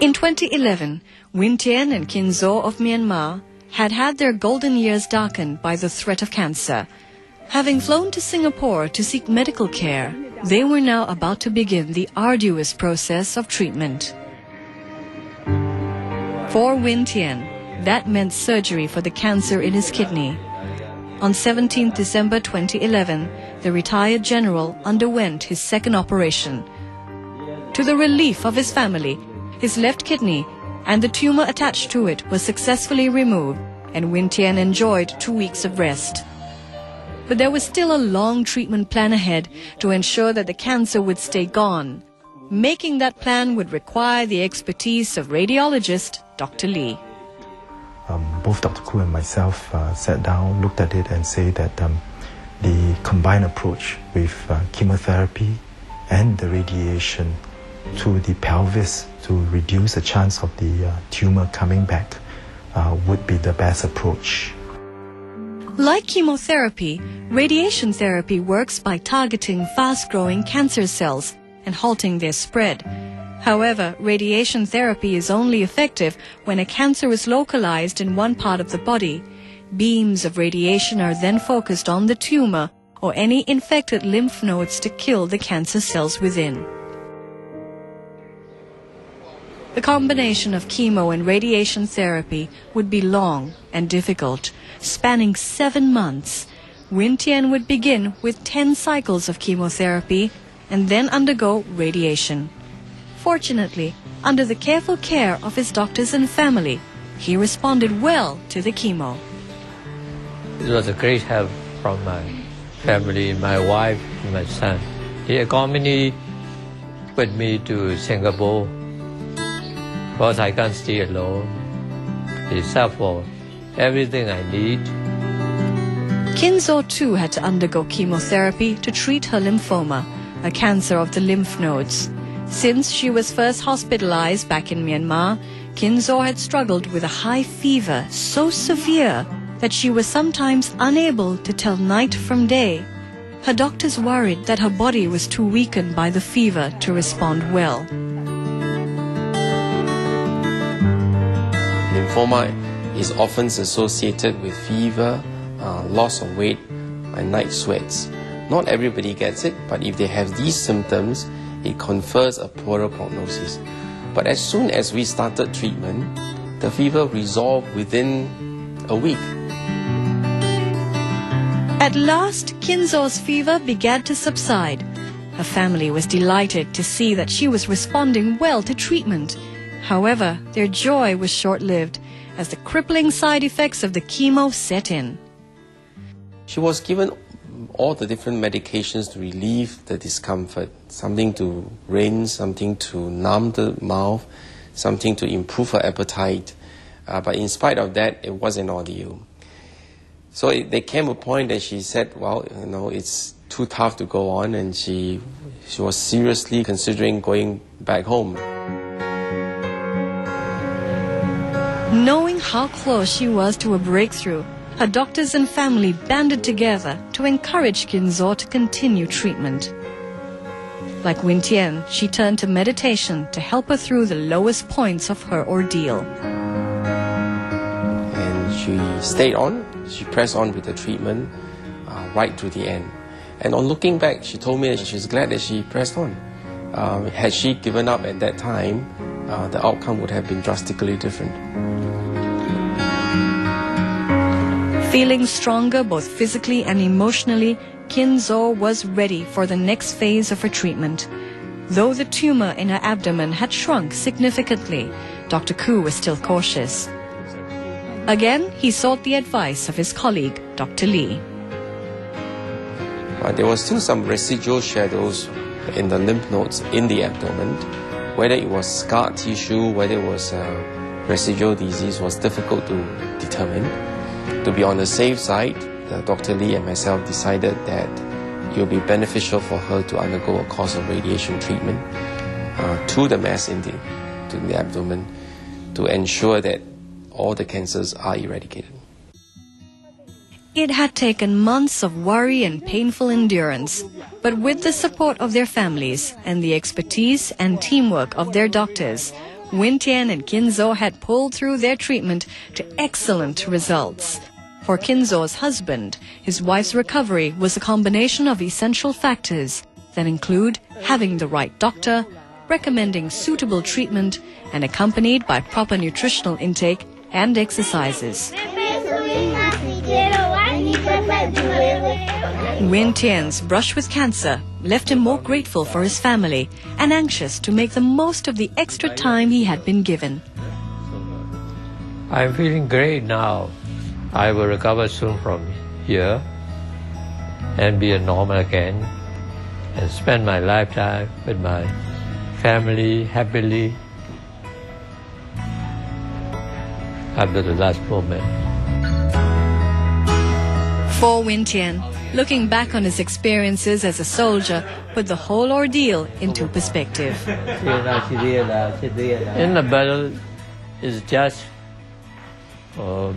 In 2011, Htein and Khin Zaw of Myanmar had their golden years darkened by the threat of cancer. Having flown to Singapore to seek medical care, they were now about to begin the arduous process of treatment. For Htein, that meant surgery for the cancer in his kidney. On 17 December 2011, the retired general underwent his second operation. To the relief of his family, his left kidney and the tumor attached to it was successfully removed, and Htein enjoyed 2 weeks of rest. But there was still a long treatment plan ahead to ensure that the cancer would stay gone. Making that plan would require the expertise of radiologist Dr. Lee. Both Dr. Koo and myself sat down, looked at it and said that the combined approach with chemotherapy and the radiation to the pelvis to reduce the chance of the tumor coming back would be the best approach. Like chemotherapy, radiation therapy works by targeting fast-growing cancer cells and halting their spread. However, radiation therapy is only effective when a cancer is localized in one part of the body. Beams of radiation are then focused on the tumor or any infected lymph nodes to kill the cancer cells within. The combination of chemo and radiation therapy would be long and difficult, spanning 7 months. Htein would begin with 10 cycles of chemotherapy and then undergo radiation. Fortunately, under the careful care of his doctors and family, he responded well to the chemo. It was a great help from my family, my wife, and my son. He accompanied with me to Singapore because I can't stay alone. He suffered everything I need. Khin Zaw too had to undergo chemotherapy to treat her lymphoma, a cancer of the lymph nodes. Since she was first hospitalized back in Myanmar, Khin Zaw had struggled with a high fever so severe that she was sometimes unable to tell night from day. Her doctors worried that her body was too weakened by the fever to respond well. Lymphoma is often associated with fever, loss of weight, and night sweats. Not everybody gets it, but if they have these symptoms, it confers a poorer prognosis. But as soon as we started treatment, the fever resolved within a week. At last, Khin Zaw's fever began to subside. Her family was delighted to see that she was responding well to treatment. However, their joy was short-lived as the crippling side effects of the chemo set in. She was given all the different medications to relieve the discomfort, something to rinse, something to numb the mouth, something to improve her appetite. But in spite of that, it was an ordeal. So there came a point that she said, well, it's too tough to go on, and she was seriously considering going back home. Knowing how close she was to a breakthrough, her doctors and family banded together to encourage Khin Zaw to continue treatment. Like Htein, she turned to meditation to help her through the lowest points of her ordeal. And she stayed on, she pressed on with the treatment right to the end. And on looking back, she told me that she's glad that she pressed on. Had she given up at that time, the outcome would have been drastically different. Feeling stronger both physically and emotionally, Khin Zaw was ready for the next phase of her treatment. Though the tumor in her abdomen had shrunk significantly, Dr. Koo was still cautious. Again, he sought the advice of his colleague, Dr. Lee. There was still some residual shadows in the lymph nodes in the abdomen. Whether it was scar tissue, whether it was residual disease was difficult to determine. To be on the safe side, Dr. Lee and myself decided that it would be beneficial for her to undergo a course of radiation treatment to the mass in the abdomen to ensure that all the cancers are eradicated. It had taken months of worry and painful endurance, but with the support of their families and the expertise and teamwork of their doctors, Htein and Khin Zaw had pulled through their treatment to excellent results. For Khin Zaw's husband, his wife's recovery was a combination of essential factors that include having the right doctor, recommending suitable treatment, and accompanied by proper nutritional intake and exercises. Htein's brush with cancer left him more grateful for his family and anxious to make the most of the extra time he had been given. I'm feeling great now. I will recover soon from here and be a normal again and spend my lifetime with my family happily after the last moment. For Htein, looking back on his experiences as a soldier put the whole ordeal into perspective. In the battle, it's just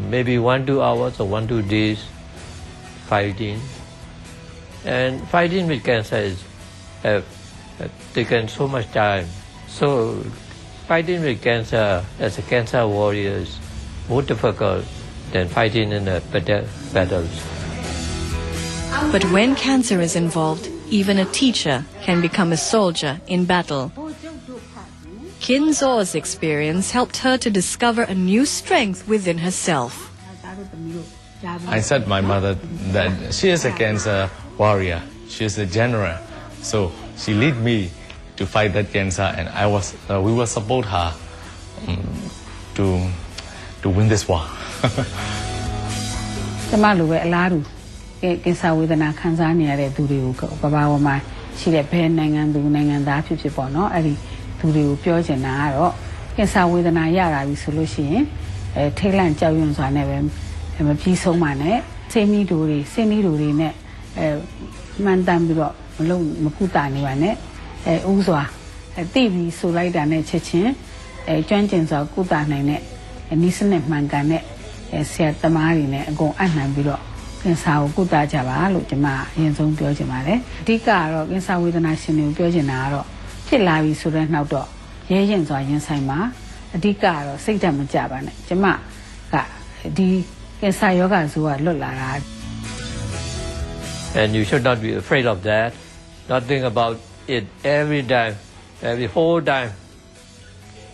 maybe 1-2 hours or 1-2 days fighting. And fighting with cancer is taken so much time. So fighting with cancer as a cancer warrior is more difficult than fighting in the battles. But when cancer is involved, even a teacher can become a soldier in battle. Khin Zaw's experience helped her to discover a new strength within herself. I said to my mother that she is a cancer warrior, she is a general, so she lead me to fight that cancer, and we will support her to win this war. Cancer vedanaခံစားနေရတဲ့သူတွေကိုကဘာပေါ်မှာရှိတဲ့ဘယ်နိုင်ငံသူနိုင်ငံသားဖြစ်ဖြစ်ပေါ့နော်အဲ့ဒီသူတွေကိုပြောချင်တာကတော့ကင်ဆာဝေဒနာရတာပြီဆိုလို့ရှိရင်ထိတ်လန့်ကြောက်ရွံ့စွာနဲ့ပဲမပြီးဆုံးပါနဲ့စိတ်နီးတူတွေနဲ့မှန်တမ်းပြီးတော့မကုသနေပါနဲ့ဥစွာတိပြီးဆိုလိုက်တာနဲ့ချက်ချင်းကျွမ်းကျင်စွာကုသနိုင်တဲ့နီးစနစ်မှန်ကန်တဲ့ဆရာသမားတွေနဲ့အကုန်အနှံပြီးတော့ကင်ဆာကိုကုသကြပါလို့ကျွန်မအရင်ဆုံးပြောချင်ပါတယ်အဓိကကတော့ကင်ဆာဝေဒနာရှင်တွေကိုပြောချင်တာကတော့ဖြစ်လာပြီဆိုတဲ့နောက်တော့ရဲရင်စွာရင်ဆိုင်မှာအဓိကကတော့စိတ်ဓာတ်မကြပါနဲ့ကျွန်မကဒီကင်ဆာယောဂဆိုကလွတ်လာတာ And you should not be afraid of that. Not think about it every time, every whole time.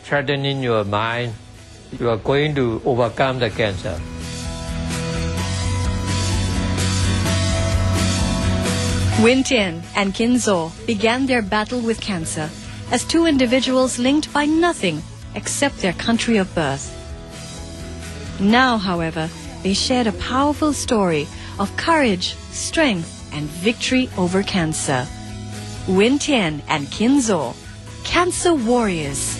Threatening your mind, you are going to overcome the cancer. Htein and Khin Zaw began their battle with cancer as two individuals linked by nothing except their country of birth. Now, however, they shared a powerful story of courage, strength, and victory over cancer. Htein and Khin Zaw, cancer warriors.